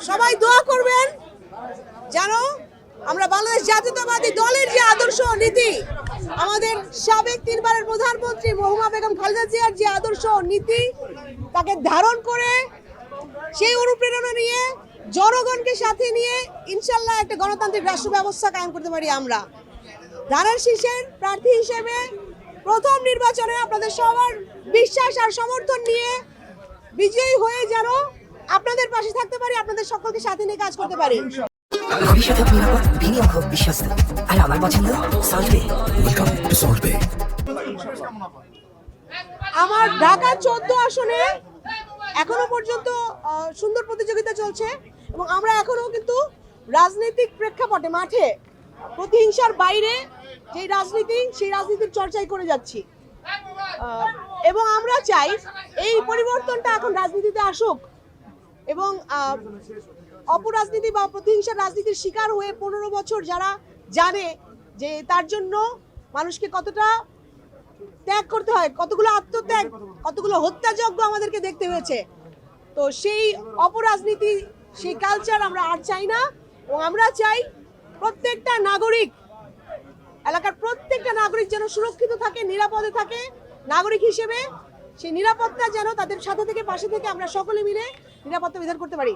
সবাই দোয়া করবেন যেন আমরা বাংলাদেশ জাতীয়তাবাদী দলের যে আদর্শ নীতি, আমাদের সাবেক 3 বারের প্রধানমন্ত্রী মহুমা বেগম খালেদা জিয়ার যে আদর্শ নীতি, তাকে ধারণ করে সেই অনুপ্রেরণা নিয়ে জনগণকে সাথে নিয়ে ইনশাল্লাহ একটা গণতান্ত্রিক রাষ্ট্র ব্যবস্থা কায়েম করতে পারি। আমরা ধানের শীষের প্রার্থী হিসেবে প্রথম নির্বাচনে আপনাদের সবার বিশ্বাস আর সমর্থন নিয়ে বিজয়ী হয়ে যেন আপনাদের পাশে থাকতে পারি, আপনাদের সকলকে সাথে নিয়ে কাজ করতে পারি। ভবিষ্যৎ হোক নিরাপদ, বিনিয়োগ হোক বিশ্বস্ত, আর আমার পছন্দ সল্টবে। Welcome to সল্টবে। আমার ঢাকা 14 আসনে এখনো পর্যন্ত সুন্দর প্রতিযোগিতা চলছে এবং আমরা এখনো কিন্তু রাজনৈতিক প্রেক্ষাপটে মাঠে প্রতিহিংসার বাইরে যে রাজনীতি, সেই রাজনীতির চর্চাই করে যাচ্ছি এবং আমরা চাই এই পরিবর্তনটা এখন রাজনীতিতে আসুক এবং অপরাজনীতি বা প্রতিহিংসার রাজনীতির শিকার হয়ে 15 বছর যারা জানে যে তার জন্য মানুষকে কতটা ত্যাগ করতে হয়, কতগুলো আত্মত্যাগ, কতগুলো হত্যাযজ্ঞ আমাদেরকে দেখতে হয়েছে, তো সেই অপরাজনীতি, সেই কালচার আমরা আর চাই না এবং আমরা চাই প্রত্যেকটা নাগরিক, এলাকার প্রত্যেকটা নাগরিক যেন সুরক্ষিত থাকে, নিরাপদে থাকে। নাগরিক হিসেবে সেই নিরাপত্তা যেন তাদের সাথে থেকে পাশে থেকে আমরা সকলে মিলে নিরাপত্তা বিধান করতে পারি।